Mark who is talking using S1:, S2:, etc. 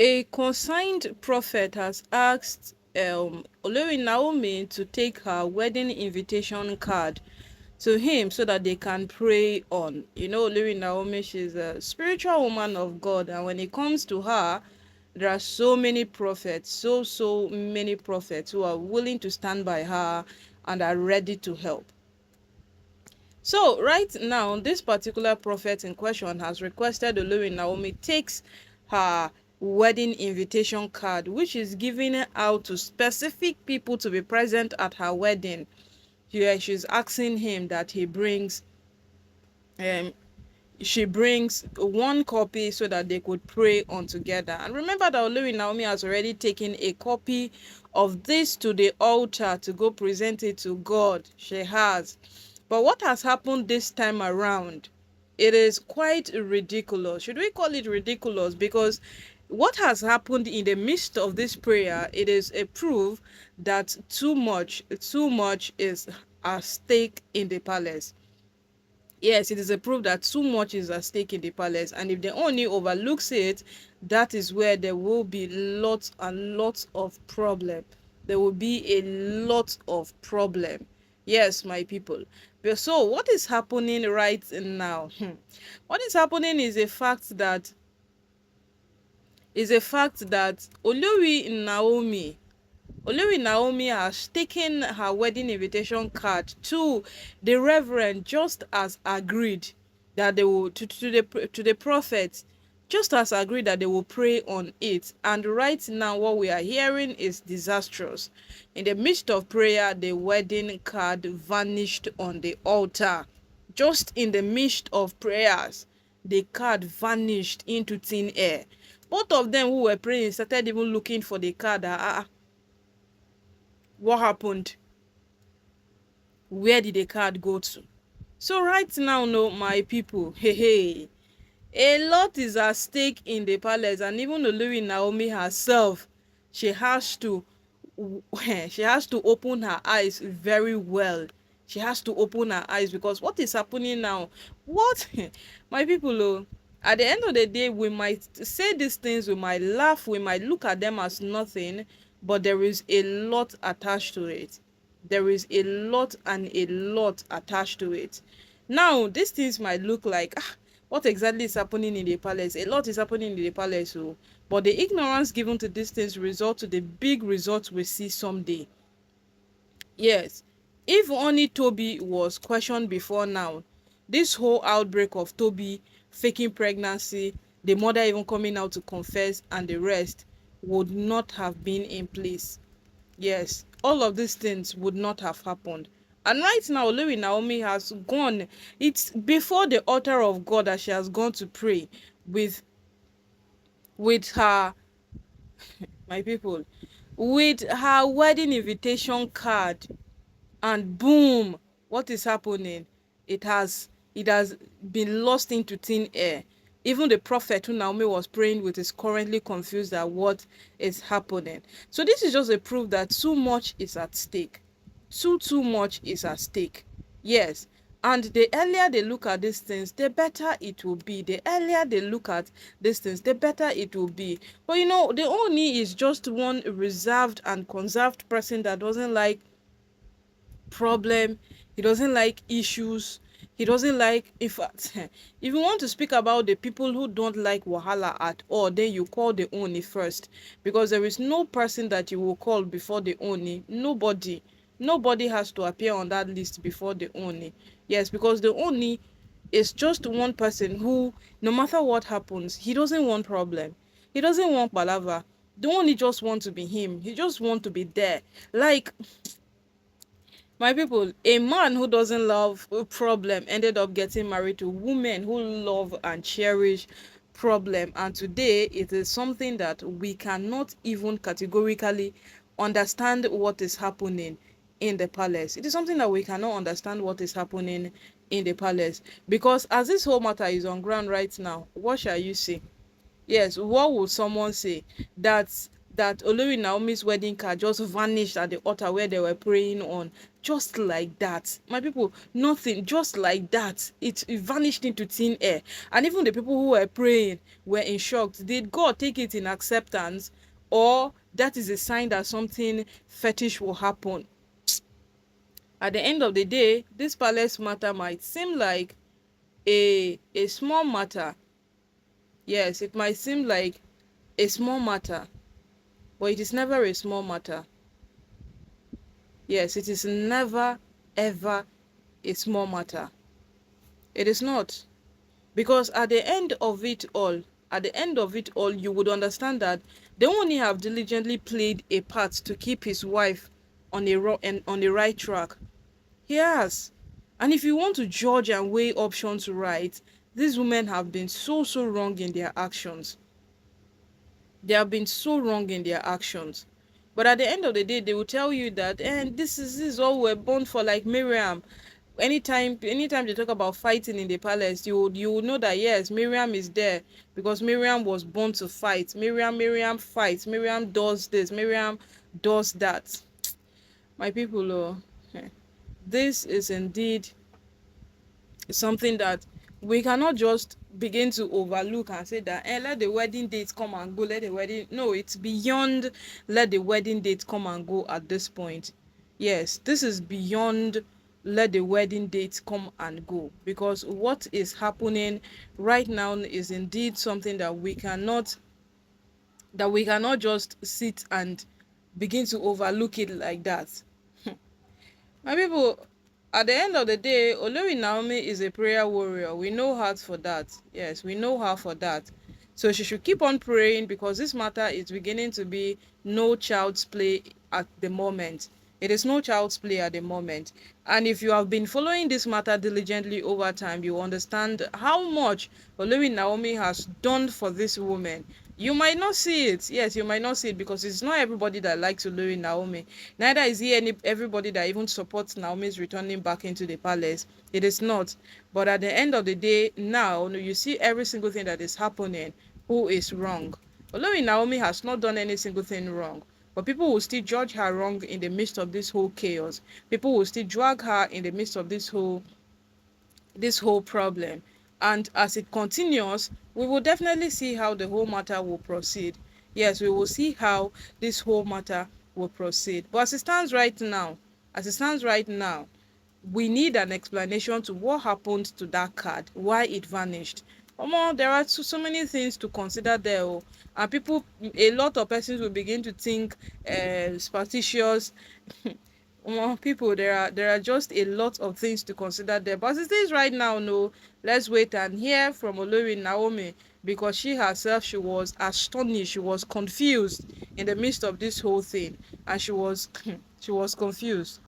S1: A consigned prophet has asked Olori Naomi to take her wedding invitation card to him so that they can pray on. Olori Naomi, she's a spiritual woman of God, and when it comes to her, there are so many prophets, so many prophets who are willing to stand by her and are ready to help. So right now, this particular prophet in question has requested Olori Naomi takes her wedding invitation card, which is given out to specific people to be present at her wedding. She's asking him that he brings um she brings one copy so that they could pray on together. And remember that Olori Naomi has already taken a copy of this to the altar to go present it to God. She has. But what has happened this time around, it is quite ridiculous. Should we call it ridiculous? Because what has happened in the midst of this prayer, it is a proof that too much is at stake in the palace. Yes, it is a proof that too much is at stake in the palace, and if the Ooni overlooks it, that is where there will be lots and lots of problem. There will be a lot of problem. Yes, my people. So what is happening right now? What is happening is a fact that Olori Naomi has taken her wedding invitation card to the reverend just as agreed that they will to the prophet, just as agreed that they will pray on it. And right now what we are hearing is disastrous. In the midst of prayer, the wedding card vanished on the altar. Just in the midst of prayers, the card vanished into thin air. Both of them who were praying started even looking for the card. What happened? Where did the card go to? So right now, no, my people, hey, a lot is at stake in the palace, and even Olori Naomi herself, she has to open her eyes very well. She has to open her eyes, because what is happening now? What my people, at the end of the day, we might say these things, we might laugh, we might look at them as nothing, but there is a lot attached to it. There is a lot and a lot attached to it. Now, these things might look like, what exactly is happening in the palace? A lot is happening in the palace, but the ignorance given to these things result to the big results we see someday. Yes, if only Tobi was questioned before now, this whole outbreak of Tobi faking pregnancy, the mother even coming out to confess, and the rest would not have been in place. Yes, all of these things would not have happened. And right now, Olori Naomi has gone. It's before the altar of God that she has gone to pray with her, my people, with her wedding invitation card. And boom, what is happening? It has been lost into thin air. Even the prophet who Naomi was praying with is currently confused at what is happening. So this is just a proof that too much is at stake. Too much is at stake. Yes. And the earlier they look at these things, the better it will be. The earlier they look at these things, the better it will be. But the Ooni is just one reserved and conserved person that doesn't like problem. He doesn't like issues. He doesn't like, in fact, if you want to speak about the people who don't like wahala at all, then you call the Ooni first, because there is no person that you will call before the Ooni. Nobody has to appear on that list before the Ooni. Yes, because the Ooni is just one person who, no matter what happens, he doesn't want problem. He doesn't want palava. The Ooni just want to be him. He just want to be there. Like, my people, a man who doesn't love a problem ended up getting married to women who love and cherish problem. And today, it is something that we cannot even categorically understand what is happening in the palace. It is something that we cannot understand what is happening in the palace. Because as this whole matter is on ground right now, what shall you say? Yes, what would someone say? That Olori Naomi's wedding card just vanished at the altar where they were praying on. just like that. My people, nothing, just like that. It vanished into thin air. And even the people who were praying were in shock. Did God take it in acceptance, or that is a sign that something fetish will happen? At the end of the day, this palace matter might seem like a small matter. Yes, it might seem like a small matter, but it is never a small matter. Yes, it is never ever a small matter. It is not. Because at the end of it all, you would understand that they only have diligently played a part to keep his wife on on the right track. He has. And if you want to judge and weigh options right, these women have been so wrong in their actions. They have been so wrong in their actions. But at the end of the day, they will tell you that, and this is all we're born for, like Miriam. Anytime they talk about fighting in the palace, you would know that yes, Miriam is there because Miriam was born to fight. Miriam fights. Miriam does this. Miriam does that. My people, this is indeed something that we cannot just begin to overlook and say that let the wedding date come and go, let the wedding, no, it's beyond let the wedding date come and go at this point. Yes, this is beyond let the wedding date come and go, because what is happening right now is indeed something that we cannot just sit and begin to overlook it like that. My people, at the end of the day, Olori Naomi is a prayer warrior. We know her for that. Yes, we know her for that. So she should keep on praying, because this matter is beginning to be no child's play at the moment. It is no child's play at the moment. And if you have been following this matter diligently over time, you understand how much Olori Naomi has done for this woman. You might not see it. Yes, you might not see it, because it's not everybody that likes Olori Naomi. Neither is everybody that even supports Naomi's returning back into the palace. It is not. But at the end of the day, now you see every single thing that is happening. Who is wrong? Olori Naomi has not done any single thing wrong. But people will still judge her wrong in the midst of this whole chaos. People will still drag her in the midst of this whole problem. And as it continues, we will definitely see how the whole matter will proceed. Yes, we will see how this whole matter will proceed. But as it stands right now, we need an explanation to what happened to that card, why it vanished. There are so many things to consider there. And a lot of persons will begin to think superstitious. People, there are just a lot of things to consider there. But as it is right now, no, let's wait and hear from Olori Naomi, because she herself, she was astonished, she was confused in the midst of this whole thing, and she was she was confused.